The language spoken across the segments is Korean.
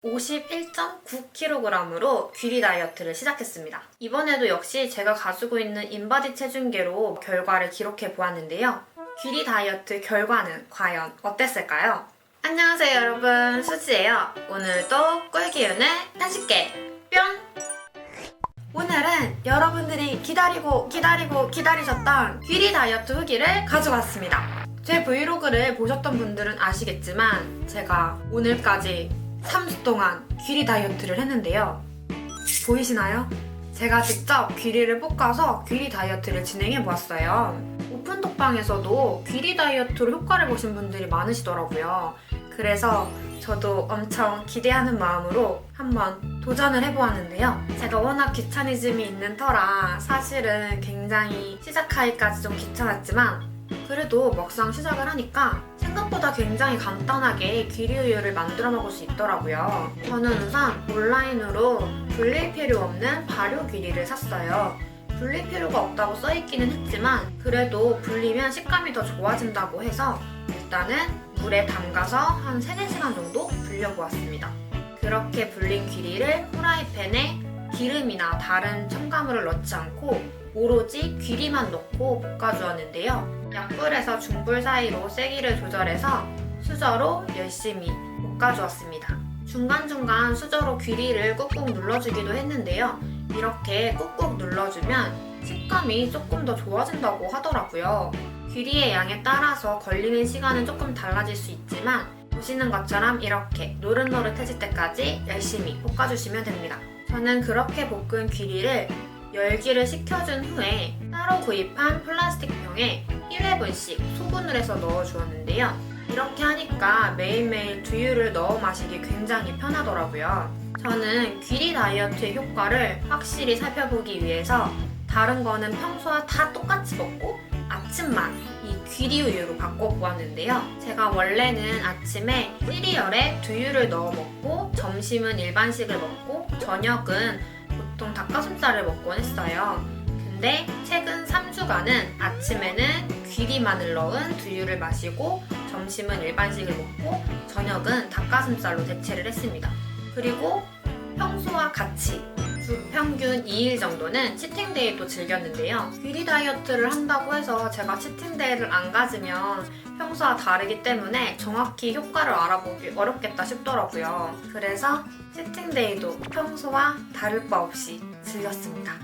51.9kg으로 귀리 다이어트를 시작했습니다. 이번에도 역시 제가 가지고 있는 인바디 체중계로 결과를 기록해 보았는데요. 귀리 다이어트 결과는 과연 어땠을까요? 안녕하세요 여러분, 수지예요. 오늘도 꿀기운을 50개 뿅! 오늘은 여러분들이 기다리셨던 귀리 다이어트 후기를 가져왔습니다. 제 브이로그를 보셨던 분들은 아시겠지만 제가 오늘까지 3주 동안 귀리 다이어트를 했는데요. 보이시나요? 제가 직접 귀리를 볶아서 귀리 다이어트를 진행해 보았어요. 오픈톡방에서도 귀리 다이어트로 효과를 보신 분들이 많으시더라고요. 그래서 저도 엄청 기대하는 마음으로 한번 도전을 해보았는데요. 제가 워낙 귀차니즘이 있는 터라 사실은 굉장히 시작하기까지 좀 귀찮았지만 그래도 막상 시작을 하니까 생각보다 굉장히 간단하게 귀리 우유를 만들어 먹을 수 있더라고요. 저는 우선 온라인으로 불릴 필요 없는 발효 귀리를 샀어요. 불릴 필요가 없다고 써있기는 했지만 그래도 불리면 식감이 더 좋아진다고 해서 일단은 물에 담가서 한 3-4시간 정도 불려보았습니다. 그렇게 불린 귀리를 후라이팬에 기름이나 다른 첨가물을 넣지 않고 오로지 귀리만 넣고 볶아주었는데요. 약불에서 중불 사이로 세기를 조절해서 수저로 열심히 볶아주었습니다. 중간중간 수저로 귀리를 꾹꾹 눌러주기도 했는데요. 이렇게 꾹꾹 눌러주면 식감이 조금 더 좋아진다고 하더라고요. 귀리의 양에 따라서 걸리는 시간은 조금 달라질 수 있지만 보시는 것처럼 이렇게 노릇노릇해질 때까지 열심히 볶아주시면 됩니다. 저는 그렇게 볶은 귀리를 열기를 식혀준 후에 따로 구입한 플라스틱 병에 1회분씩 소분을 해서 넣어주었는데요. 이렇게 하니까 매일매일 두유를 넣어 마시기 굉장히 편하더라고요. 저는 귀리 다이어트의 효과를 확실히 살펴보기 위해서 다른 거는 평소와 다 똑같이 먹고 아침만 이 귀리 우유로 바꿔보았는데요. 제가 원래는 아침에 시리얼에 두유를 넣어 먹고 점심은 일반식을 먹고 저녁은 보통 닭가슴살을 먹곤 했어요. 근데 최근 3주간은 아침에는 귀리만을 넣은 두유를 마시고 점심은 일반식을 먹고 저녁은 닭가슴살로 대체를 했습니다. 그리고 평소와 같이 주 평균 2일 정도는 치팅데이도 즐겼는데요. 귀리 다이어트를 한다고 해서 제가 치팅데이를 안 가지면 평소와 다르기 때문에 정확히 효과를 알아보기 어렵겠다 싶더라고요. 그래서 치팅데이도 평소와 다를 바 없이 즐겼습니다.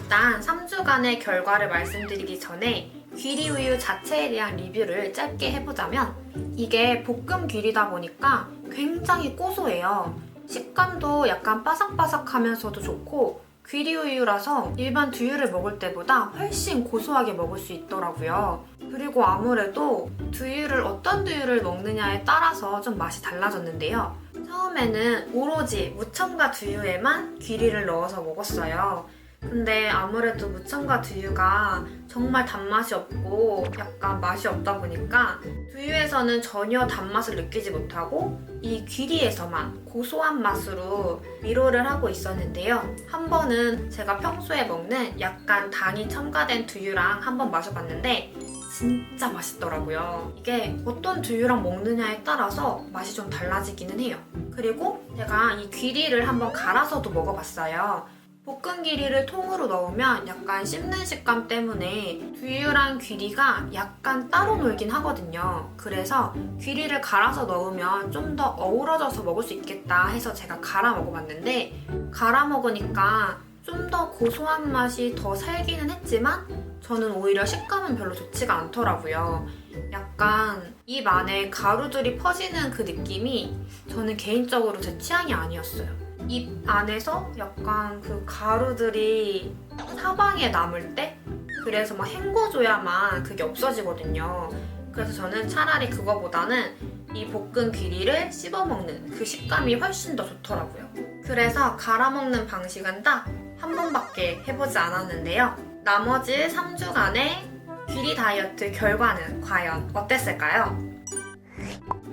일단 3주간의 결과를 말씀드리기 전에 귀리 우유 자체에 대한 리뷰를 짧게 해보자면 이게 볶음 귀리다 보니까 굉장히 고소해요. 식감도 약간 바삭바삭하면서도 좋고 귀리 우유라서 일반 두유를 먹을 때보다 훨씬 고소하게 먹을 수 있더라고요. 그리고 아무래도 어떤 두유를 먹느냐에 따라서 좀 맛이 달라졌는데요. 처음에는 오로지 무첨가 두유에만 귀리를 넣어서 먹었어요. 근데 아무래도 무첨가 두유가 정말 단맛이 없고 약간 맛이 없다 보니까 두유에서는 전혀 단맛을 느끼지 못하고 이 귀리에서만 고소한 맛으로 위로를 하고 있었는데요. 한 번은 제가 평소에 먹는 약간 당이 첨가된 두유랑 한번 마셔봤는데 진짜 맛있더라고요. 이게 어떤 두유랑 먹느냐에 따라서 맛이 좀 달라지기는 해요. 그리고 제가 이 귀리를 한번 갈아서도 먹어봤어요. 볶은 귀리를 통으로 넣으면 약간 씹는 식감 때문에 두유랑 귀리가 약간 따로 놀긴 하거든요. 그래서 귀리를 갈아서 넣으면 좀 더 어우러져서 먹을 수 있겠다 해서 제가 갈아 먹어봤는데 갈아 먹으니까 좀 더 고소한 맛이 더 살기는 했지만 저는 오히려 식감은 별로 좋지가 않더라고요. 약간 입 안에 가루들이 퍼지는 그 느낌이 저는 개인적으로 제 취향이 아니었어요. 입 안에서 약간 그 가루들이 사방에 남을 때 그래서 막 헹궈줘야만 그게 없어지거든요. 그래서 저는 차라리 그거보다는 이 볶은 귀리를 씹어먹는 그 식감이 훨씬 더 좋더라고요. 그래서 갈아먹는 방식은 딱 한 번밖에 해보지 않았는데요. 나머지 3주간의 귀리 다이어트 결과는 과연 어땠을까요?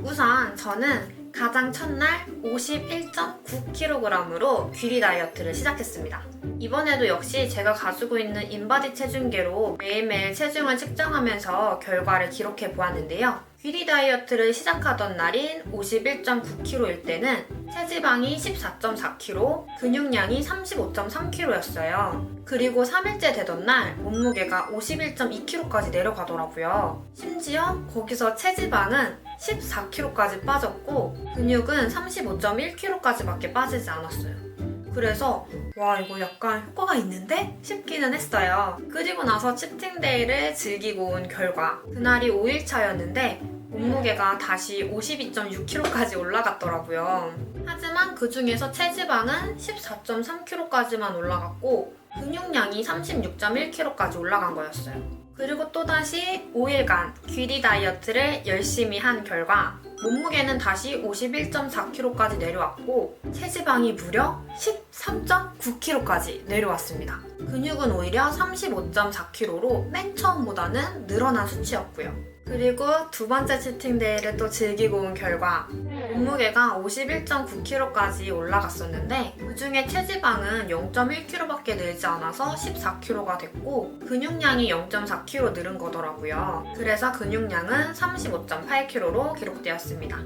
우선 저는 가장 첫날 51.9kg으로 귀리 다이어트를 시작했습니다. 이번에도 역시 제가 가지고 있는 인바디 체중계로 매일매일 체중을 측정하면서 결과를 기록해 보았는데요. 귀리 다이어트를 시작하던 날인 51.9kg일 때는 체지방이 14.4kg, 근육량이 35.3kg였어요. 그리고 3일째 되던 날 몸무게가 51.2kg까지 내려가더라고요. 심지어 거기서 체지방은 14kg까지 빠졌고 근육은 35.1kg까지밖에 빠지지 않았어요. 그래서 와 이거 약간 효과가 있는데? 싶기는 했어요. 그리고 나서 치팅데이를 즐기고 온 결과 그날이 5일차였는데 몸무게가 다시 52.6kg까지 올라갔더라고요. 하지만 그 중에서 체지방은 14.3kg까지만 올라갔고 근육량이 36.1kg까지 올라간 거였어요. 그리고 또다시 5일간 귀리 다이어트를 열심히 한 결과 몸무게는 다시 51.4kg까지 내려왔고 체지방이 무려 13.9kg까지 내려왔습니다. 근육은 오히려 35.4kg로 맨 처음보다는 늘어난 수치였고요. 그리고 두 번째 치팅데이를 또 즐기고 온 결과 몸무게가 51.9kg까지 올라갔었는데 그중에 체지방은 0.1kg밖에 늘지 않아서 14kg가 됐고 근육량이 0.4kg 늘은 거더라고요. 그래서 근육량은 35.8kg로 기록되었습니다.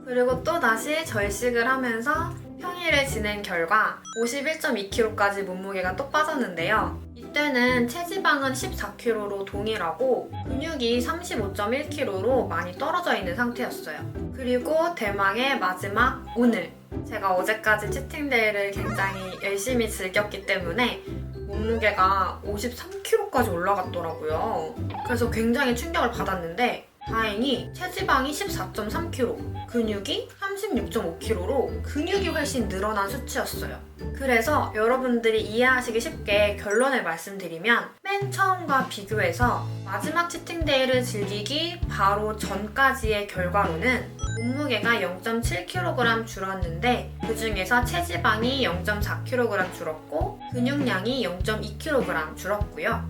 그리고 또 다시 절식을 하면서 평일을 지낸 결과 51.2kg까지 몸무게가 또 빠졌는데요. 이때는 체지방은 14kg로 동일하고 근육이 35.1kg로 많이 떨어져 있는 상태였어요. 그리고 대망의 마지막 오늘! 제가 어제까지 치팅데이를 굉장히 열심히 즐겼기 때문에 몸무게가 53kg까지 올라갔더라고요. 그래서 굉장히 충격을 받았는데 다행히 체지방이 14.3kg, 근육이 36.5kg로 근육이 훨씬 늘어난 수치였어요. 그래서 여러분들이 이해하시기 쉽게 결론을 말씀드리면 맨 처음과 비교해서 마지막 치팅데이를 즐기기 바로 전까지의 결과로는 몸무게가 0.7kg 줄었는데 그 중에서 체지방이 0.4kg 줄었고 근육량이 0.2kg 줄었고요.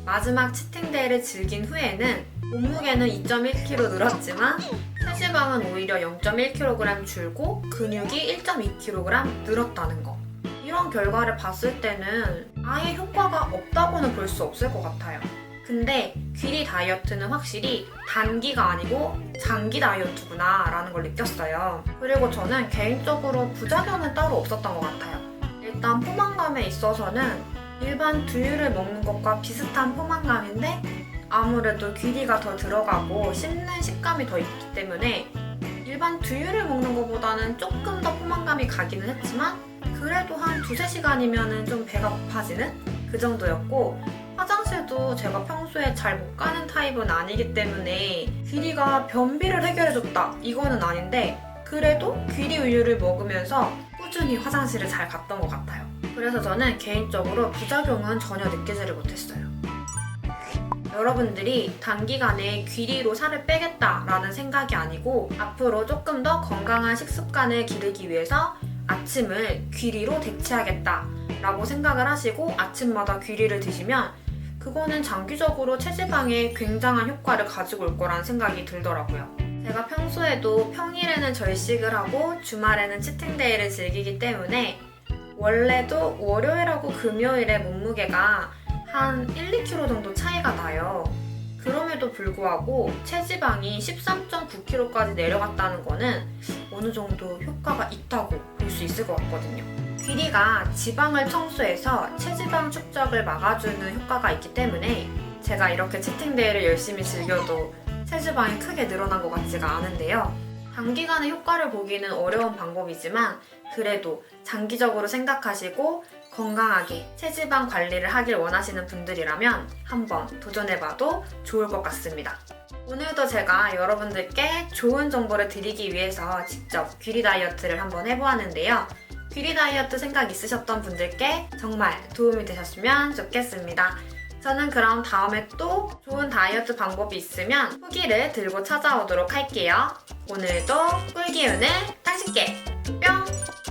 마지막 치팅데이를 즐긴 후에는 몸무게는 2.1kg 늘었지만 체지방은 오히려 0.1kg 줄고 근육이 1.2kg 늘었다는 거. 이런 결과를 봤을 때는 아예 효과가 없다고는 볼 수 없을 것 같아요. 근데 귀리 다이어트는 확실히 단기가 아니고 장기 다이어트구나 라는 걸 느꼈어요. 그리고 저는 개인적으로 부작용은 따로 없었던 것 같아요. 일단 포만감에 있어서는 일반 두유를 먹는 것과 비슷한 포만감인데 아무래도 귀리가 더 들어가고 씹는 식감이 더 있기 때문에 일반 두유를 먹는 것보다는 조금 더 포만감이 가기는 했지만 그래도 한 2-3시간이면 좀 배가 고파지는 그 정도였고 화장실도 제가 평소에 잘 못 가는 타입은 아니기 때문에 귀리가 변비를 해결해줬다 이거는 아닌데 그래도 귀리 우유를 먹으면서 꾸준히 화장실을 잘 갔던 것 같아요. 그래서 저는 개인적으로 부작용은 전혀 느끼지를 못했어요. 여러분들이 단기간에 귀리로 살을 빼겠다라는 생각이 아니고 앞으로 조금 더 건강한 식습관을 기르기 위해서 아침을 귀리로 대체하겠다라고 생각을 하시고 아침마다 귀리를 드시면 그거는 장기적으로 체지방에 굉장한 효과를 가지고 올 거라는 생각이 들더라고요. 제가 평소에도 평일에는 절식을 하고 주말에는 치팅데이를 즐기기 때문에 원래도 월요일하고 금요일에 몸무게가 한 1-2kg 정도 차이가 나요. 그럼에도 불구하고 체지방이 13.9kg까지 내려갔다는 거는 어느 정도 효과가 있다고 볼 수 있을 것 같거든요. 귀리가 지방을 청소해서 체지방 축적을 막아주는 효과가 있기 때문에 제가 이렇게 치팅데이를 열심히 즐겨도 체지방이 크게 늘어난 것 같지가 않은데요. 단기간에 효과를 보기는 어려운 방법이지만 그래도 장기적으로 생각하시고 건강하게 체지방 관리를 하길 원하시는 분들이라면 한번 도전해봐도 좋을 것 같습니다. 오늘도 제가 여러분들께 좋은 정보를 드리기 위해서 직접 귀리 다이어트를 한번 해보았는데요. 귀리 다이어트 생각 있으셨던 분들께 정말 도움이 되셨으면 좋겠습니다. 저는 그럼 다음에 또 좋은 다이어트 방법이 있으면 후기를 들고 찾아오도록 할게요. 오늘도 꿀기운을 당신께 뿅!